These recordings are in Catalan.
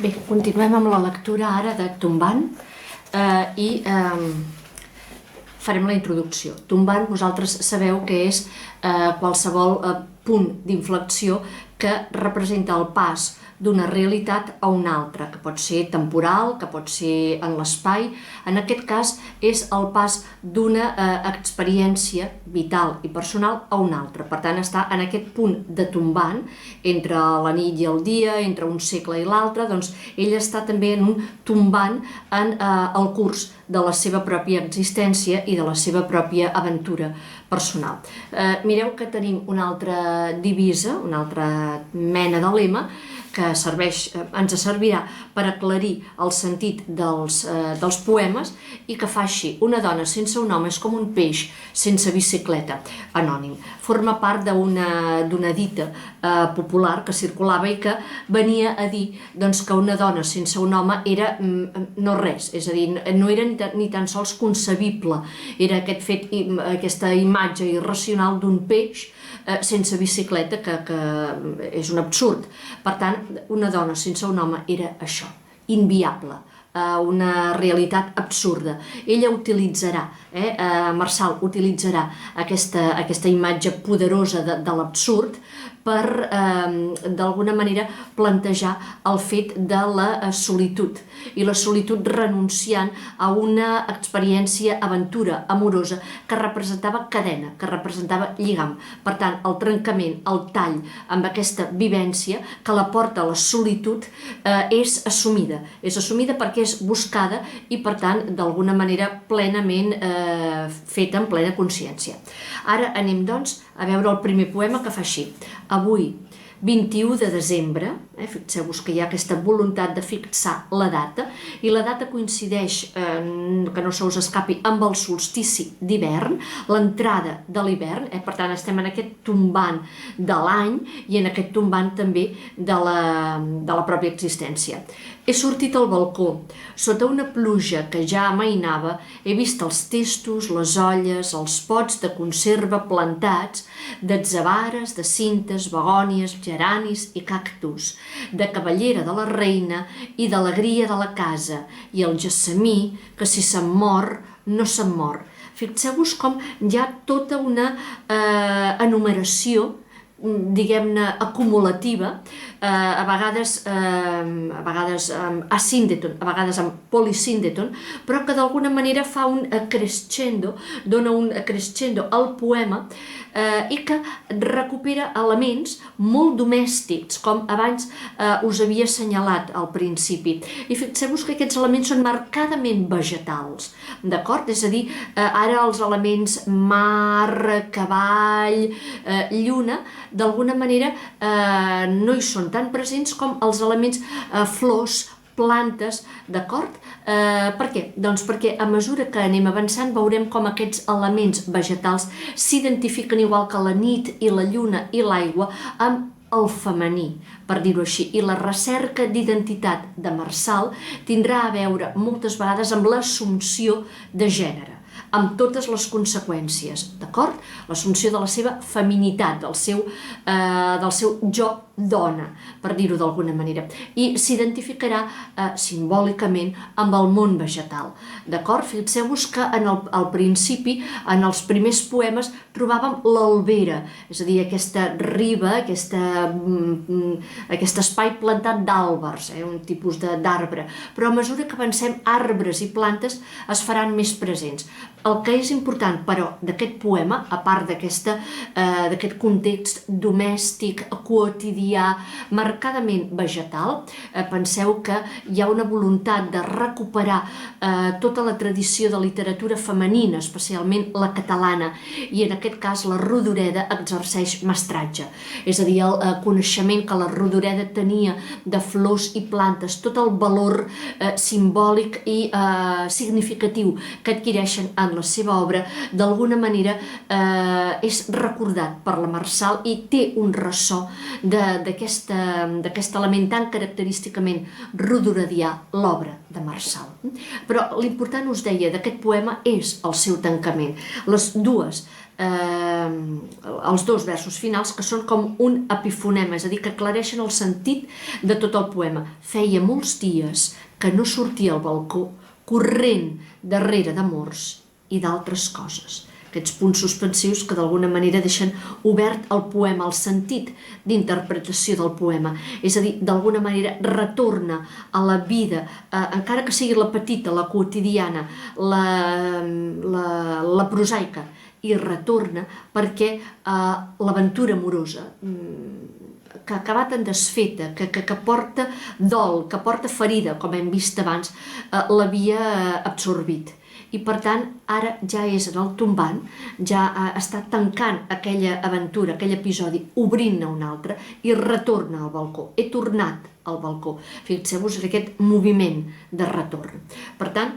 Bé, continuem amb la lectura ara de Tombant i farem la introducció. Tombant, vosaltres sabeu que és qualsevol punt d'inflexió que representa el pas d'una realitat a una altra, que pot ser temporal, que pot ser en l'espai. En aquest cas és el pas d'una experiència vital i personal a una altra. Per tant, està en aquest punt de tombant entre la nit i el dia, entre un segle i l'altre, doncs ell està també en un tombant en el curs de la seva pròpia existència i de la seva pròpia aventura personal. Mireu que tenim una altra divisa, una altra mena de lema, que ens servirà per aclarir el sentit dels poemes i que fa així: una dona sense un home és com un peix sense bicicleta, anònim. Forma part d'una dita popular que circulava i que venia a dir doncs, que una dona sense un home era no res, és a dir, no era ni tan sols concebible, era aquest fet, aquesta imatge irracional d'un peix sense bicicleta, que és un absurd. Per tant, una dona sense un home era això, inviable, una realitat absurda. Ella utilitzarà, Marçal utilitzarà aquesta imatge poderosa de l'absurd per, d'alguna manera, plantejar el fet de la solitud, i la solitud renunciant a una experiència, aventura amorosa que representava cadena, que representava lligam. Per tant, el trencament, el tall amb aquesta vivència que la porta a la solitud és assumida perquè és buscada i, per tant, d'alguna manera plenament feta en plena consciència. Ara anem, doncs, a veure el primer poema, que fa així: avui, 21 de desembre, fixeu-vos que hi ha aquesta voluntat de fixar la data, i la data coincideix, que no se us escapi, amb el solstici d'hivern, l'entrada de l'hivern, per tant estem en aquest tombant de l'any i en aquest tombant també de la pròpia existència. He sortit al balcó, sota una pluja que ja amainava, he vist els testos, les olles, els pots de conserva plantats, d'atzabares, de cintes, begònies, geranis i cactus, de cabellera de la reina i d'alegria de la casa, i el gessamí, que si se'n mor, no se'n mor. Fixeu-vos com hi ha tota una enumeració, diguem-ne, acumulativa, a vegades asíndeton, a vegades amb polisíndeton, però que d'alguna manera fa un crescendo, dona un crescendo al poema i que recupera elements molt domèstics, com abans us havia assenyalat al principi. I fixeu-vos que aquests elements són marcadament vegetals, d'acord? És a dir, ara els elements mar, cavall, lluna, d'alguna manera no hi són tan presents com els elements flors, plantes, d'acord? Per què? Doncs perquè a mesura que anem avançant veurem com aquests elements vegetals s'identifiquen, igual que la nit i la lluna i l'aigua, amb el femení, per dir-ho així, i la recerca d'identitat de Marçal tindrà a veure moltes vegades amb l'assumpció de gènere, amb totes les conseqüències, d'acord? L'assumpció de la seva feminitat, del seu jo dona, per dir-ho d'alguna manera, i s'identificarà simbòlicament amb el món vegetal, d'acord? Fixeu-vos que al principi, en els primers poemes, trobàvem l'albera, és a dir, aquesta riba, aquest espai plantat d'àlbers, un tipus d'arbre, però a mesura que avancem, arbres i plantes es faran més presents. El que és important, però, d'aquest poema, a part d'aquest context domèstic, quotidià, marcadament vegetal, penseu que hi ha una voluntat de recuperar tota la tradició de literatura femenina, especialment la catalana, i en aquest cas la Rodoreda exerceix mestratge, és a dir, el coneixement que la Rodoreda tenia de flors i plantes, tot el valor simbòlic i significatiu que adquireixen en la seva obra, d'alguna manera és recordat per la Marçal i té un ressò d'aquest element tan característicament rodoredià, l'obra de Marçal. Però l'important, us deia, d'aquest poema és el seu tancament. Les dues els dos versos finals, que són com un epifonema, és a dir, que aclareixen el sentit de tot el poema. Feia molts dies que no sortia al balcó, corrent darrere d'amors i d'altres coses. Aquests punts suspensius que d'alguna manera deixen obert el poema, el sentit d'interpretació del poema. És a dir, d'alguna manera retorna a la vida, encara que sigui la petita, la quotidiana, la prosaica, i retorna perquè l'aventura amorosa, que ha acabat en desfeta, que porta dol, que porta ferida, com hem vist abans, l'havia absorbit. I per tant, ara ja és en el tombant, ja està tancant aquella aventura, aquell episodi, obrint-ne un altre i retorna al balcó. He tornat al balcó. Fixeu-vos en aquest moviment de retorn. Per tant,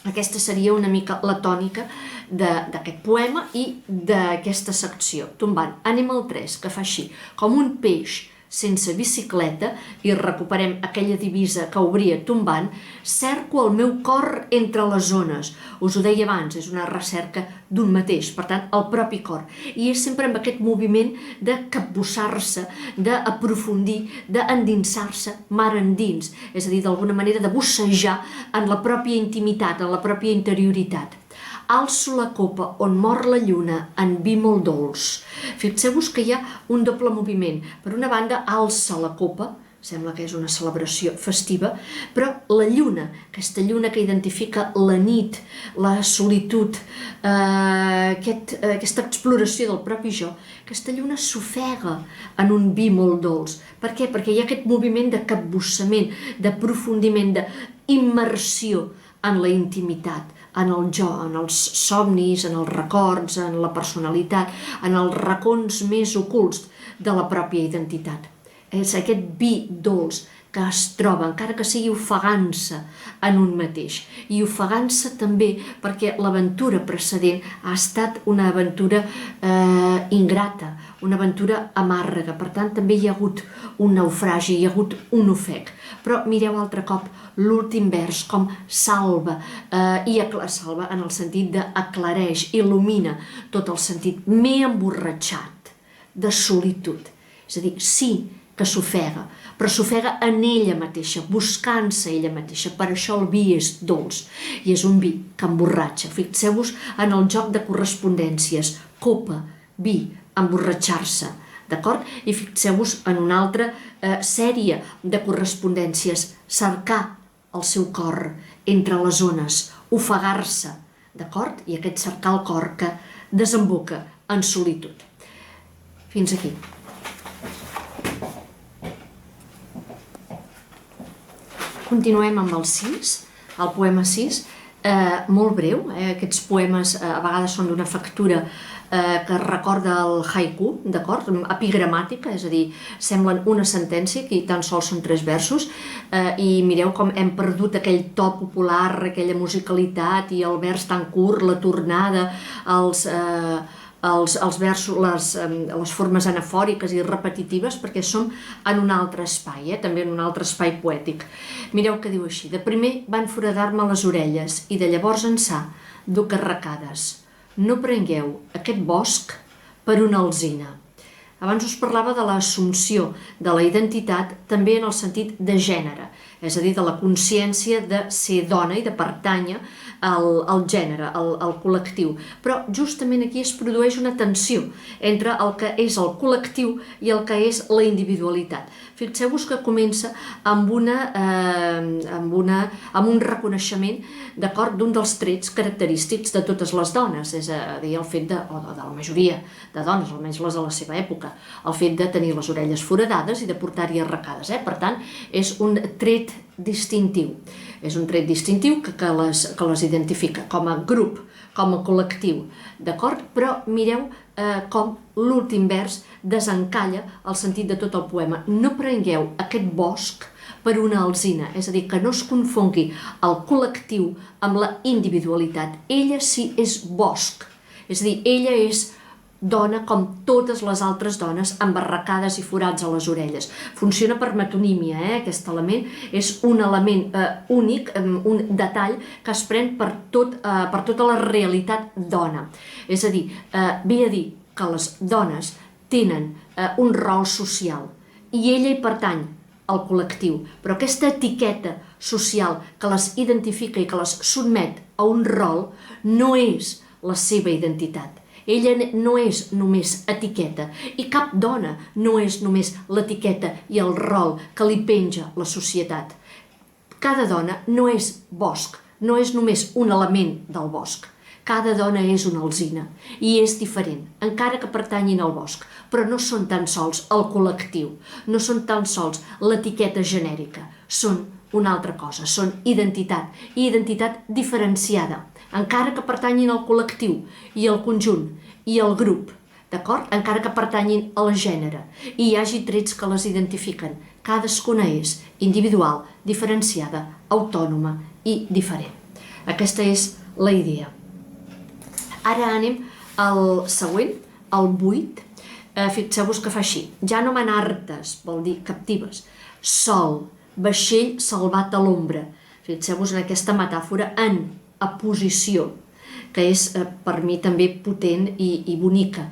aquesta seria una mica la tònica d'aquest poema i d'aquesta secció. Tombant. Anem al 3, que fa així, com un peix sense bicicleta, i recuperem aquella divisa que obria tombant, cerco el meu cor entre les ones. Us ho deia abans, és una recerca d'un mateix, per tant, el propi cor. I és sempre amb aquest moviment de capbussar-se, d'aprofundir, d'endinsar-se mar endins, és a dir, d'alguna manera de bussejar en la pròpia intimitat, en la pròpia interioritat. Alço la copa on mor la lluna en vi molt dolç. Fixeu-vos que hi ha un doble moviment. Per una banda, alça la copa, sembla que és una celebració festiva, però la lluna, aquesta lluna que identifica la nit, la solitud, aquesta exploració del propi jo, aquesta lluna s'ofega en un vi molt dolç. Per què? Perquè hi ha aquest moviment de capbussament, d'aprofundiment, d'immersió en la intimitat, en el jo, en els somnis, en els records, en la personalitat, en els racons més ocults de la pròpia identitat. És aquest vi dolç que es troba, encara que sigui ofegant-se en un mateix. I ofegant-se també perquè l'aventura precedent ha estat una aventura ingrata, una aventura amàrrega. Per tant, també hi ha hagut un naufragi, hi ha hagut un ofec. Però mireu altre cop l'últim vers com salva, i salva en el sentit d'aclareix, il·lumina tot el sentit. M'he emborratxat de solitud. És a dir, sí que s'ofega, però s'ofega en ella mateixa, buscant-se ella mateixa. Per això el vi és dolç i és un vi que emborratxa. Fixeu-vos en el joc de correspondències. Copa, vi, emborratxar-se. D'acord? I fixeu-vos en una altra sèrie de correspondències. Cercar el seu cor entre les ones, ofegar-se, d'acord? I aquest cercar el cor que desemboca en solitud. Fins aquí. Continuem amb el 6, el poema 6, molt breu. Aquests poemes a vegades són d'una factura que recorda el haiku, d'acord? Epigramàtica, és a dir, semblen una sentència, que tan sols són 3 versos, i mireu com hem perdut aquell to popular, aquella musicalitat i el vers tan curt, la tornada, els versos, les formes anafòriques i repetitives, perquè som en un altre espai, també en un altre espai poètic. Mireu que diu així: de primer van foradar-me les orelles i de llavors ençà dur carracades. No prengueu aquest bosc per una alzina. Abans us parlava de l'assumpció de la identitat també en el sentit de gènere, és a dir, de la consciència de ser dona i de pertànyer al gènere, al col·lectiu. Però justament aquí es produeix una tensió entre el que és el col·lectiu i el que és la individualitat. Fixeu-vos que comença amb un reconeixement, d'acord, d'un dels trets característics de totes les dones, és a dir, el fet de la majoria de dones, almenys les de la seva època, el fet de tenir les orelles foradades i de portar-hi arracades. Per tant, és un tret distintiu. És un tret distintiu que les identifica com a grup, com a col·lectiu, d'acord? Però mireu com l'últim vers desencalla el sentit de tot el poema. No prengueu aquest bosc per una alzina, és a dir, que no es confongui el col·lectiu amb la individualitat. Ella sí és bosc, és a dir, ella és dona com totes les altres dones amb barracades i forats a les orelles. Funciona per metonímia, aquest element és un element únic, un detall que es pren per tota la realitat dona. És a dir, ve a dir que les dones tenen un rol social i ella hi pertany al col·lectiu, però aquesta etiqueta social que les identifica i que les sotmet a un rol no és la seva identitat. Ella no és només etiqueta i cap dona no és només l'etiqueta i el rol que li penja la societat. Cada dona no és bosc, no és només un element del bosc. Cada dona és una alzina i és diferent, encara que pertanyin al bosc, però no són tan sols el col·lectiu, no són tan sols l'etiqueta genèrica, són una altra cosa, són identitat, i identitat diferenciada, encara que pertanyin al col·lectiu i al conjunt i al grup, d'acord? Encara que pertanyin al gènere i hi hagi trets que les identifiquen, cadascuna és individual, diferenciada, autònoma i diferent. Aquesta és la idea. Ara anem al següent, al 8. Fixeu-vos que fa així. Ja no manartes, vol dir captives. Sol, vaixell salvat a l'ombra. Fixeu-vos en aquesta metàfora en aposició, que és per mi també potent i bonica.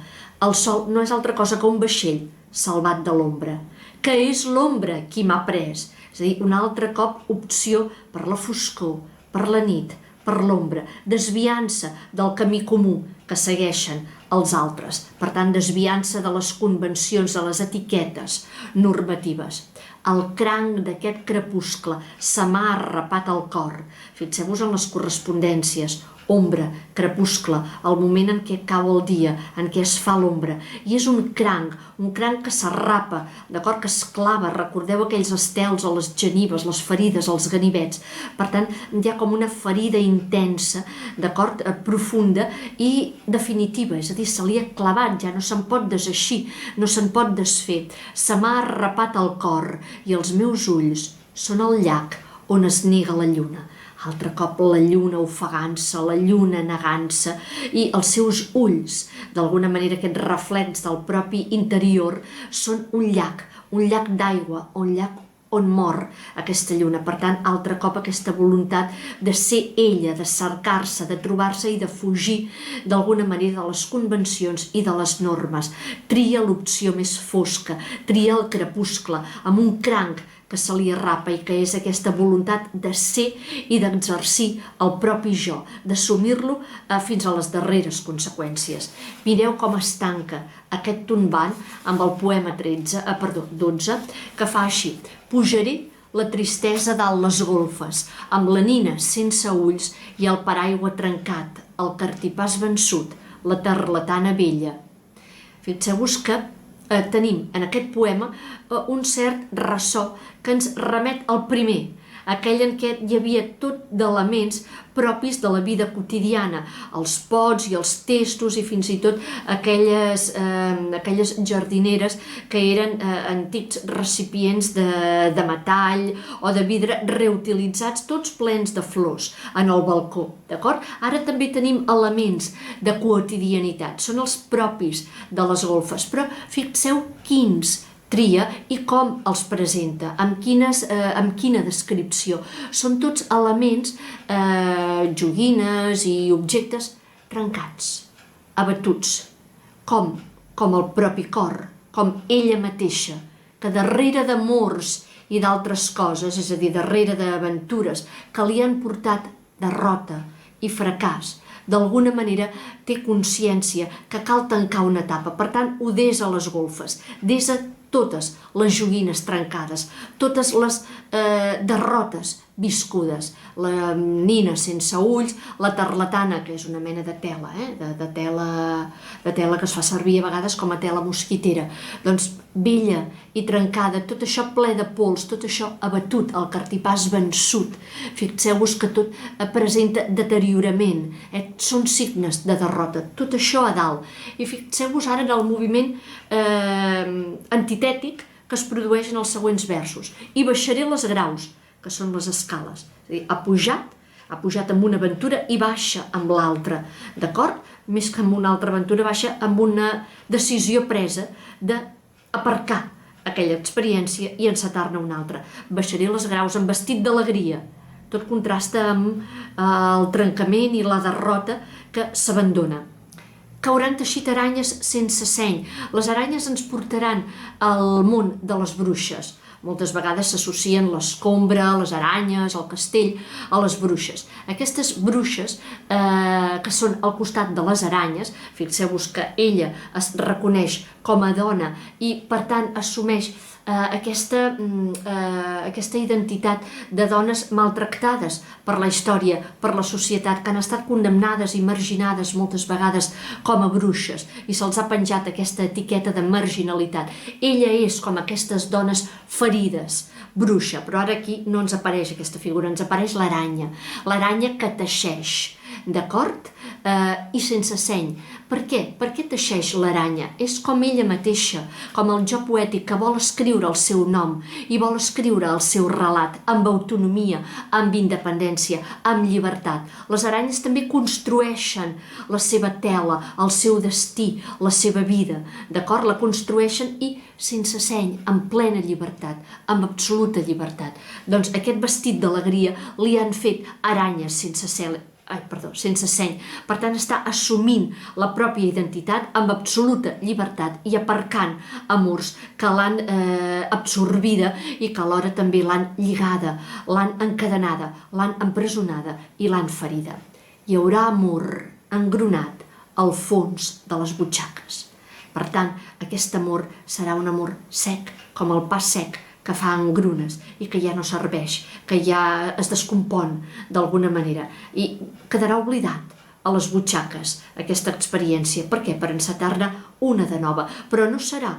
El sol no és altra cosa que un vaixell salvat de l'ombra, que és l'ombra qui m'ha pres. És a dir, un altre cop opció per la foscor, per la nit, per l'ombra, desviant-se del camí comú que segueixen els altres, per tant, desviant-se de les convencions, de les etiquetes normatives. El cranc d'aquest crepuscle se m'ha arrapat al cor. Fixeu-vos en les correspondències. Ombra, crepuscle, el moment en què cau el dia, en què es fa l'ombra. I és un cranc que s'arrapa, d'acord, que es clava. Recordeu aquells estels o les genives, les ferides, els ganivets. Per tant, hi ha com una ferida intensa, d'acord, profunda i definitiva, és a dir, se li ha clavat, ja no se'n pot deseixir, no se'n pot desfer. Se m'ha arrapat al cor i els meus ulls són el llac on es nega la lluna. Altre cop la lluna ofegant-se, la lluna negant-se i els seus ulls, d'alguna manera aquest reflex del propi interior, són un llac d'aigua, un llac on mor aquesta lluna. Per tant, altre cop aquesta voluntat de ser ella, de cercar-se, de trobar-se i de fugir d'alguna manera de les convencions i de les normes. Tria l'opció més fosca, tria el crepuscle, amb un cranc que se li arrapa i que és aquesta voluntat de ser i d'exercir el propi jo, d'assumir-lo fins a les darreres conseqüències. Mireu com es tanca aquest tombant amb el poema 12, que fa així. Pujaré la tristesa dalt les golfes, amb la nina sense ulls i el paraigua trencat, el cartipàs vençut, la tarlatana vella. Fixeu-vos que tenim en aquest poema un cert ressò que ens remet al primer, aquell en què hi havia tot d'elements propis de la vida quotidiana, els pots i els testos i fins i tot aquelles jardineres que eren antics recipients de metall o de vidre reutilitzats, tots plens de flors en el balcó, d'acord? Ara també tenim elements de quotidianitat, són els propis de les golfes, però fixeu quins tria i com els presenta, amb quina descripció. Són tots elements, joguines i objectes trencats, abatuts, com el propi cor, com ella mateixa, que darrere d'amors i d'altres coses, és a dir, darrere d'aventures que li han portat derrota i fracàs, d'alguna manera té consciència que cal tancar una etapa. Per tant, ho desa les golfes, desa totes les joguines trencades, totes les derrotes viscudes, la nina sense ulls, la tarlatana, que és una mena de tela, de tela que es fa servir a vegades com a tela mosquitera, doncs vella i trencada, tot això ple de pols, tot això abatut, el cartipàs vençut. Fixeu-vos que tot presenta deteriorament, són signes de derrota, tot això a dalt. I fixeu-vos ara en el moviment antitètic que es produeix en els següents versos. I baixaré les graus, que són les escales. És a dir, ha pujat, ha pujat amb una aventura i baixa amb l'altra, d'acord? Més que amb una altra aventura, baixa amb una decisió presa d'aparcar aquella experiència i encetar-ne una altra. Baixaré les graus amb vestit d'alegria. Tot contrasta amb el trencament i la derrota que s'abandona. Cauran teixit aranyes sense seny. Les aranyes ens portaran al món de les bruixes. Moltes vegades s'associen l'escombra, les aranyes, el castell, a les bruixes. Aquestes bruixes, que són al costat de les aranyes, fixeu-vos que ella es reconeix com a dona i, per tant, assumeix aquesta identitat de dones maltractades per la història, per la societat, que han estat condemnades i marginades moltes vegades com a bruixes i se'ls ha penjat aquesta etiqueta de marginalitat. Ella és com aquestes dones ferides, bruixa, però ara aquí no ens apareix aquesta figura, ens apareix l'aranya que teixeix, d'acord? I sense seny. Per què? Per què teixeix l'aranya? És com ella mateixa, com el jo poètic que vol escriure el seu nom i vol escriure el seu relat amb autonomia, amb independència, amb llibertat. Les aranyes també construeixen la seva tela, el seu destí, la seva vida, d'acord? La construeixen i sense seny, amb plena llibertat, amb absoluta llibertat. Doncs aquest vestit d'alegria li han fet aranyes sense seny. Per tant, està assumint la pròpia identitat amb absoluta llibertat i aparcant amors que l'han absorbida i que alhora també l'han lligada, l'han encadenada, l'han empresonada i l'han ferida. Hi haurà amor engronat al fons de les butxaques. Per tant, aquest amor serà un amor sec, com el pa sec, que fa engrunes i que ja no serveix, que ja es descompon d'alguna manera i quedarà oblidat a les butxaques aquesta experiència. Per què? Per encetar-ne una de nova, però no serà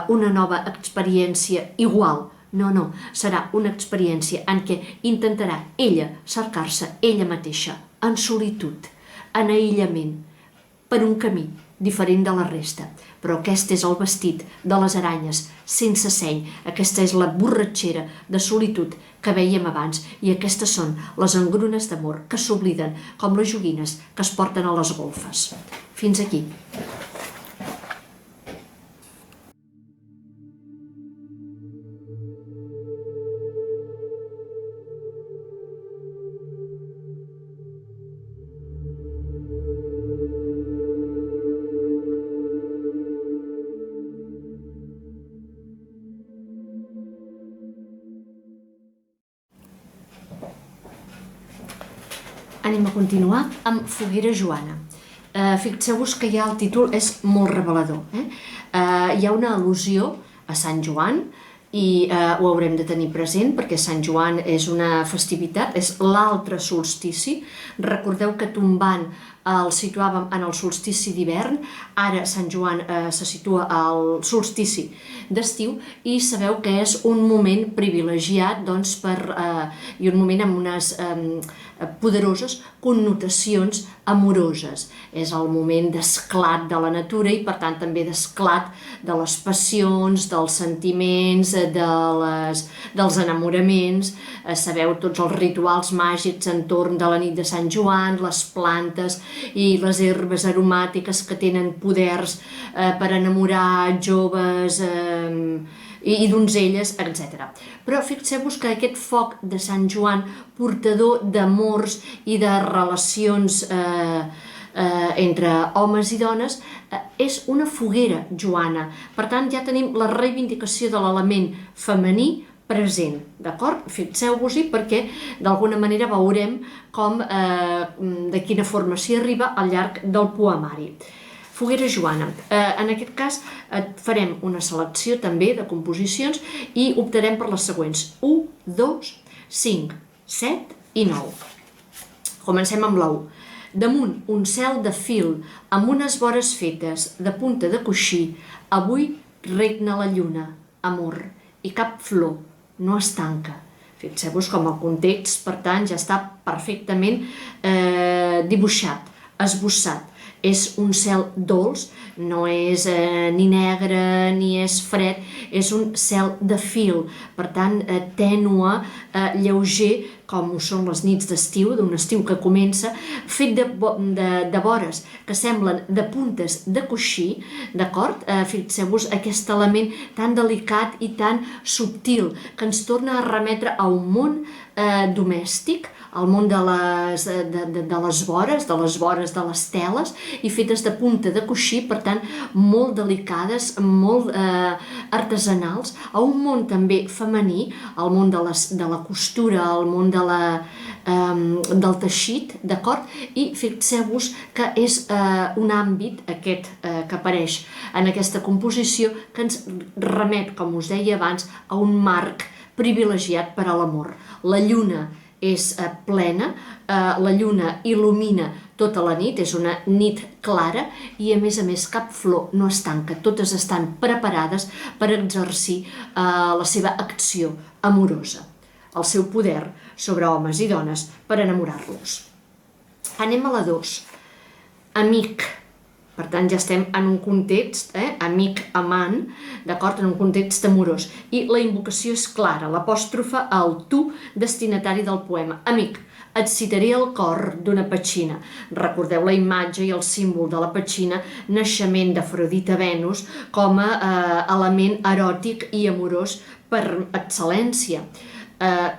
una nova experiència igual, no, serà una experiència en què intentarà ella cercar-se ella mateixa en solitud, en aïllament, per un camí diferent de la resta. Però aquest és el vestit de les aranyes sense seny, aquesta és la borratxera de solitud que vèiem abans i aquestes són les engrunes d'amor que s'obliden com les joguines que es porten a les golfes. Fins aquí. Anem a continuar amb Foguera Joana. Fixeu-vos que ja el títol és molt revelador. Hi ha una al·lusió a Sant Joan i ho haurem de tenir present perquè Sant Joan és una festivitat, és l'altre solstici. Recordeu que tombant el situàvem en el solstici d'hivern, ara Sant Joan se situa al solstici d'estiu i sabeu que és un moment privilegiat i un moment amb unes poderoses connotacions amoroses. És el moment d'esclat de la natura i per tant també d'esclat de les passions, dels sentiments, dels enamoraments. Sabeu tots els rituals màgics entorn de la nit de Sant Joan, les plantes i les herbes aromàtiques que tenen poders per enamorar joves i donzelles, etc. Però fixeu-vos que aquest foc de Sant Joan, portador d'amors i de relacions entre homes i dones, és una foguera joana. Per tant, ja tenim la reivindicació de l'element femení present, d'acord? Fixeu-vos-hi perquè d'alguna manera veurem de quina forma s'hi arriba al llarg del poemari. Foguera Joana. En aquest cas farem una selecció també de composicions i optarem per les següents: 1, 2, 5, 7 i 9. Comencem amb la 1. Damunt un cel de fil amb unes vores fetes de punta de coixí, avui regna la lluna, amor, i cap flor no es tanca. Fixeu-vos com el context, per tant, ja està perfectament dibuixat, esbossat. És un cel dolç, no és ni negre ni és fred, és un cel de fil, per tant tènue, lleuger, com ho són les nits d'estiu, d'un estiu que comença, fet de vores que semblen de puntes de coixí, d'acord? Fixeu-vos aquest element tan delicat i tan subtil que ens torna a remetre a un món domèstic, al món de les vores, de les teles, i fetes de punta de coixí, per tant, molt delicades, molt artesanals, a un món també femení, al món de la costura, al món del teixit, d'acord? I fixeu-vos que és un àmbit, aquest que apareix en aquesta composició, que ens remet, com us deia abans, a un marc privilegiat per a l'amor. La lluna és plena, la lluna il·lumina tota la nit, és una nit clara i a més cap flor no es tanca, totes estan preparades per exercir la seva acció amorosa, el seu poder sobre homes i dones per enamorar-los. Anem a la 2, amic. Per tant, ja estem en un context, amic-amant, d'acord, en un context amorós. I la invocació és clara, l'apòstrofa al tu destinatari del poema. Amic, et citaré el cor d'una petxina. Recordeu la imatge i el símbol de la petxina, naixement d'Afrodita Venus, com a element eròtic i amorós per excel·lència.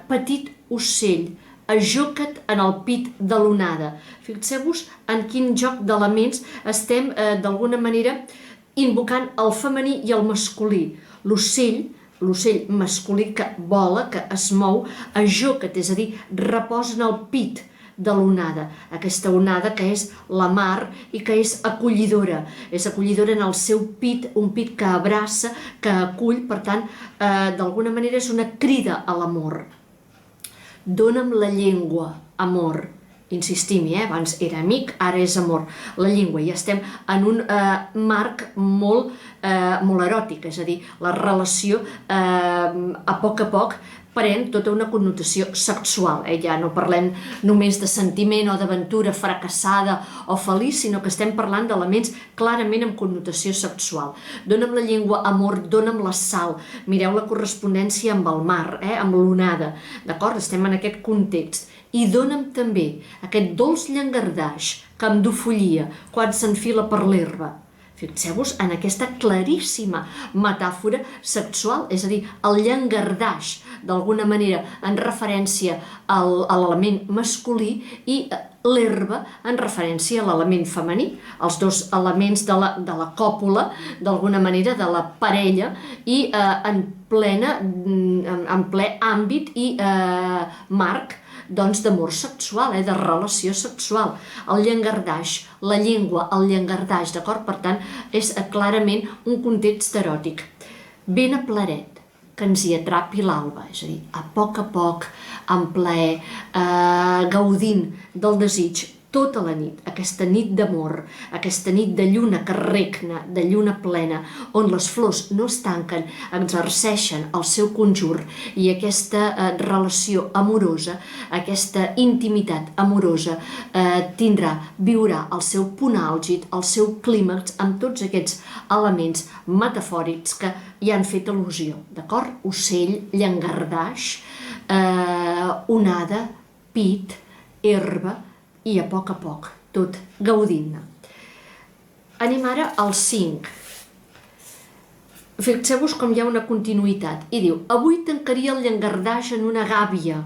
Petit ocell, ajoca't en el pit de l'onada. Fixeu-vos en quin joc d'elements estem d'alguna manera invocant el femení i el masculí. L'ocell masculí que vola, que es mou, ajoca't, és a dir, reposa en el pit de l'onada, aquesta onada que és la mar i que és acollidora en el seu pit, un pit que abraça, que acull, per tant, d'alguna manera és una crida a l'amor. Dóna'm la llengua, amor. Insistim-hi, abans era amic, ara és amor. La llengua, ja estem en un marc molt eròtic, és a dir, la relació a poc pren tota una connotació sexual. Ja no parlem només de sentiment o d'aventura fracassada o feliç, sinó que estem parlant d'elements clarament amb connotació sexual. Dóna'm la llengua, amor, dóna'm la sal. Mireu la correspondència amb el mar, amb l'onada, d'acord? Estem en aquest context. I dóna'm també aquest dolç llangardaix que em du follia quan s'enfila per l'herba. Fixeu-vos en aquesta claríssima metàfora sexual, és a dir, el llangardaix, d'alguna manera en referència a l'element masculí i l'herba en referència a l'element femení, els dos elements de la còpula, d'alguna manera, de la parella, i en ple àmbit i marc d'amor sexual, de relació sexual. El llangardaix, la llengua, el llangardaix, d'acord? Per tant, és clarament un context eròtic. Ben a plaret, que ens hi atrapi l'alba, és a dir, a poc, en plaer, gaudint del desig tota la nit, aquesta nit d'amor, aquesta nit de lluna que regna, de lluna plena, on les flors no es tanquen, exerceixen el seu conjur i aquesta relació amorosa, aquesta intimitat amorosa viurà el seu punt àlgid, el seu clímax, amb tots aquests elements metafòrics que hi han fet al·lusió, d'acord? Ocell, llangardaix, onada, pit, herba, i a poc, tot gaudint-ne. Anem ara al 5. Fixeu-vos com hi ha una continuïtat. I diu, avui tancaria el llangardaix en una gàbia.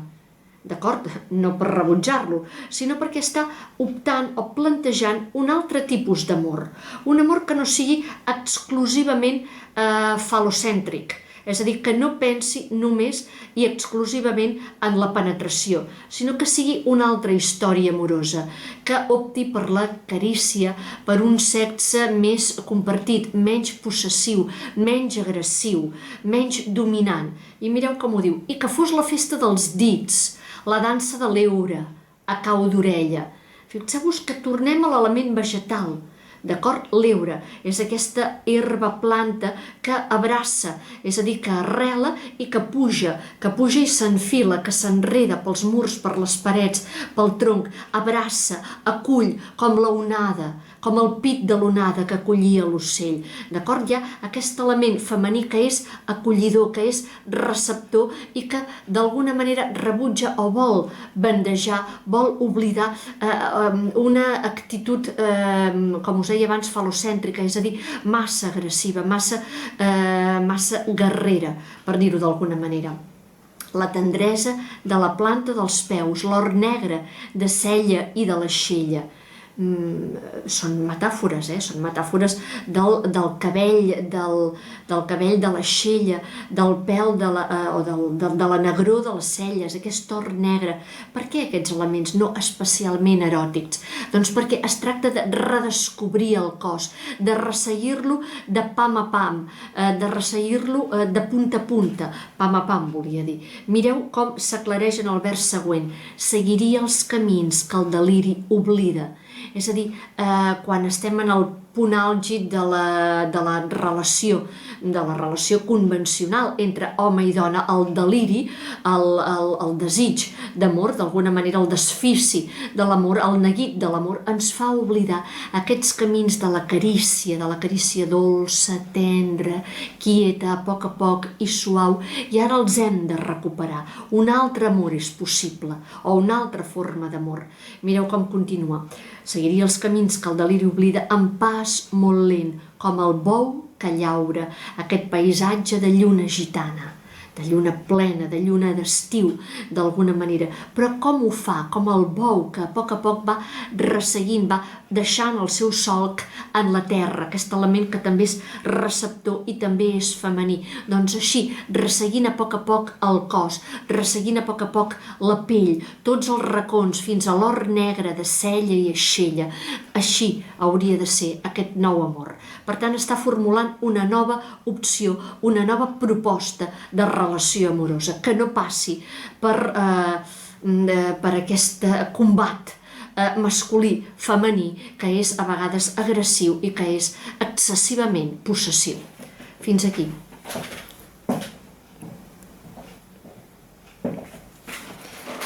D'acord? No per rebutjar-lo, sinó perquè està optant o plantejant un altre tipus d'amor. Un amor que no sigui exclusivament falocèntric. És a dir, que no pensi només i exclusivament en la penetració, sinó que sigui una altra història amorosa, que opti per la carícia, per un sexe més compartit, menys possessiu, menys agressiu, menys dominant. I mireu com ho diu, i que fos la festa dels dits, la dansa de l'heura, a cau d'orella. Fixeu-vos que tornem a l'element vegetal, d'acord? L'heura és aquesta herba planta que abraça, és a dir, que arrela i que puja i s'enfila, que s'enreda pels murs, per les parets, pel tronc, abraça, acull, com la onada, com el pit de l'onada que acollia l'ocell, d'acord? Hi ha aquest element femení que és acollidor, que és receptor i que d'alguna manera rebutja o vol bandejar, vol oblidar una actitud, com us deia abans, falocèntrica, és a dir, massa agressiva, massa guerrera, per dir-ho d'alguna manera. La tendresa de la planta dels peus, l'or negre de cella i de l'aixella. Són metàfores, són metàfores del cabell, del cabell de l'aixella, del pèl de la negror de les celles, aquest or negre. Per què aquests elements no especialment eròtics? Doncs perquè es tracta de redescobrir el cos, de resseguir-lo de pam a pam, de resseguir-lo de punta a punta. Pam a pam, volia dir. Mireu com s'aclareix en el vers següent. Seguiria els camins que el deliri oblida. És a dir, quan estem en el punt àlgid de la relació convencional entre home i dona, el deliri, el desig d'amor, d'alguna manera el desfici de l'amor, el neguit de l'amor, ens fa oblidar aquests camins de la carícia dolça, tendra, quieta, a poc i suau, i ara els hem de recuperar. Un altre amor és possible, o una altra forma d'amor. Mireu com continua. Seguiria els camins que el deliri oblida amb pas molt lent, com el bou que llaura aquest paisatge de lluna gitana, de lluna plena, de lluna d'estiu, d'alguna manera. Però com ho fa? Com el bou que a poc va resseguint, va deixant el seu solc en la terra, aquest element que també és receptor i també és femení. Doncs així, resseguint a poc el cos, resseguint a poc la pell, tots els racons fins a l'or negre de cella i aixella. Així hauria de ser aquest nou amor. Per tant, està formulant una nova opció, una nova proposta de relació amorosa, que no passi per aquest combat masculí, femení, que és a vegades agressiu i que és excessivament possessiu. Fins aquí.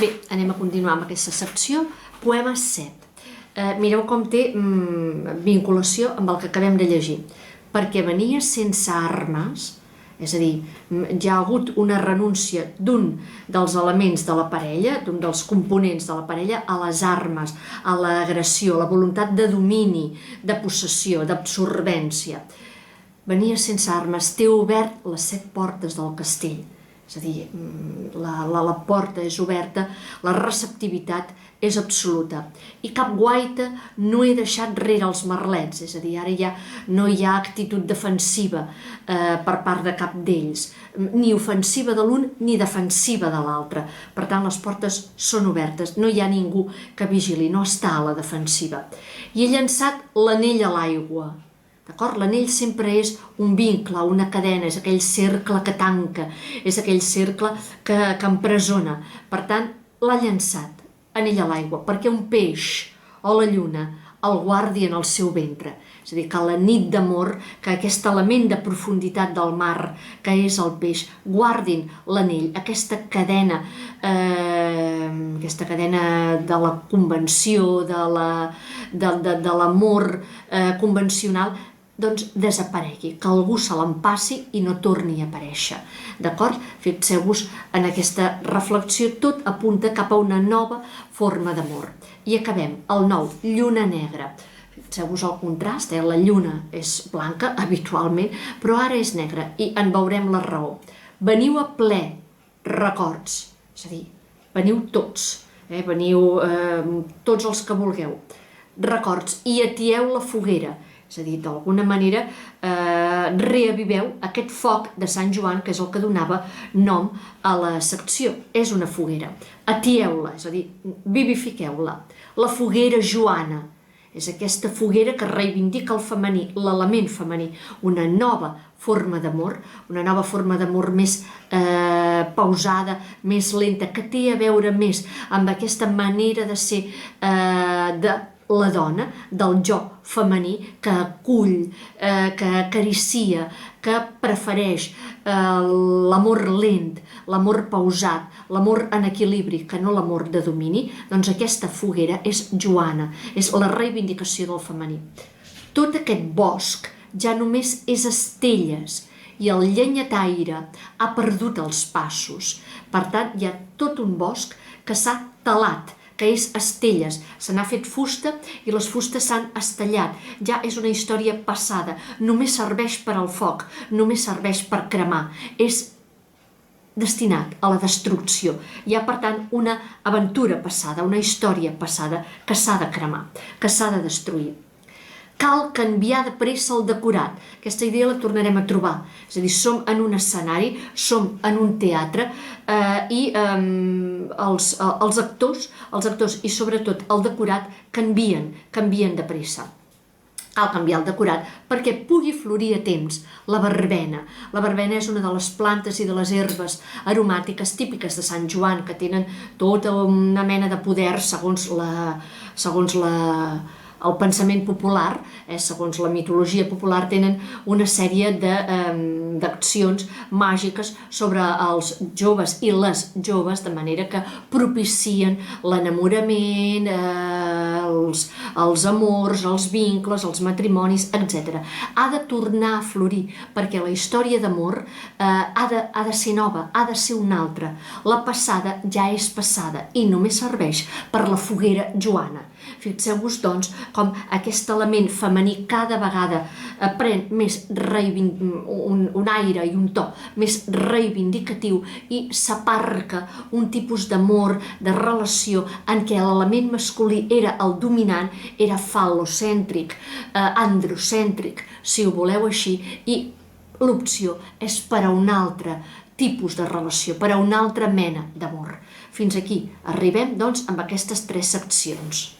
Bé, anem a continuar amb aquesta secció. Poema 7. Mireu com té vinculació amb el que acabem de llegir. Perquè venia sense armes, és a dir, ja ha hagut una renúncia d'un dels elements de la parella, d'un dels components de la parella, a les armes, a l'agressió, a la voluntat de domini, de possessió, d'absorbència. Venia sense armes, té obert les 7 portes del castell. És a dir, la porta és oberta, la receptivitat és absoluta. I cap guaita no he deixat rere els merlets, és a dir, ara ja no hi ha actitud defensiva per part de cap d'ells, ni ofensiva de l'un ni defensiva de l'altre. Per tant, les portes són obertes, no hi ha ningú que vigili, no està a la defensiva. I he llançat l'anell a l'aigua. L'anell sempre és un vincle, una cadena, és aquell cercle que tanca, és aquell cercle que empresona. Per tant, l'ha llançat, anell a l'aigua, perquè un peix o la lluna el guardi en el seu ventre. És a dir, que la nit d'amor, que aquest element de profunditat del mar, que és el peix, guardin l'anell, aquesta cadena de la convenció, de l'amor convencional, doncs desaparegui, que algú se l'empassi i no torni a aparèixer. D'acord? Fixeu-vos en aquesta reflexió, tot apunta cap a una nova forma d'amor. I acabem, el 9, lluna negra. Fixeu-vos el contrast, la lluna és blanca habitualment, però ara és negra i en veurem la raó. Veniu a ple records, és a dir, veniu tots, veniu tots els que vulgueu, records, i atieu la foguera. És a dir, d'alguna manera reaviveu aquest foc de Sant Joan, que és el que donava nom a la secció. És una foguera. Atieu-la, és a dir, vivifiqueu-la. La foguera joana és aquesta foguera que reivindica el femení, l'element femení, una nova forma d'amor, una nova forma d'amor més pausada, més lenta, que té a veure més amb aquesta manera de ser, de la dona, del jo femení que acull, que acaricia, que prefereix l'amor lent, l'amor pausat, l'amor en equilibri, que no l'amor de domini, doncs aquesta foguera és Joana, és la reivindicació del femení. Tot aquest bosc ja només és estelles i el llenyataire ha perdut els passos. Per tant, hi ha tot un bosc que s'ha talat, que és estelles, se n'ha fet fusta i les fustes s'han estellat. Ja és una història passada, només serveix per al foc, només serveix per cremar. És destinat a la destrucció. Hi ha, per tant, una aventura passada, una història passada que s'ha de cremar, que s'ha de destruir. Cal canviar de pressa el decorat. Aquesta idea la tornarem a trobar. És a dir, som en un escenari, som en un teatre i els actors i sobretot el decorat canvien de pressa. Cal canviar el decorat perquè pugui florir a temps la verbena. La verbena és una de les plantes i de les herbes aromàtiques típiques de Sant Joan que tenen tota una mena de poder segons el pensament popular, segons la mitologia popular, tenen una sèrie d'accions màgiques sobre els joves i les joves, de manera que propicien l'enamorament, els amors, els vincles, els matrimonis, etc. Ha de tornar a florir, perquè la història d'amor ha de ser nova, ha de ser una altra. La passada ja és passada i només serveix per la foguera Joana. Fixeu-vos, doncs, com aquest element femení cada vegada pren més un aire i un to més reivindicatiu i s'aparca un tipus d'amor, de relació en què l'element masculí era el dominant, era fal·locèntric, androcèntric, si ho voleu així, i l'opció és per a un altre tipus de relació, per a una altra mena d'amor. Fins aquí arribem, doncs, amb aquestes 3 seccions.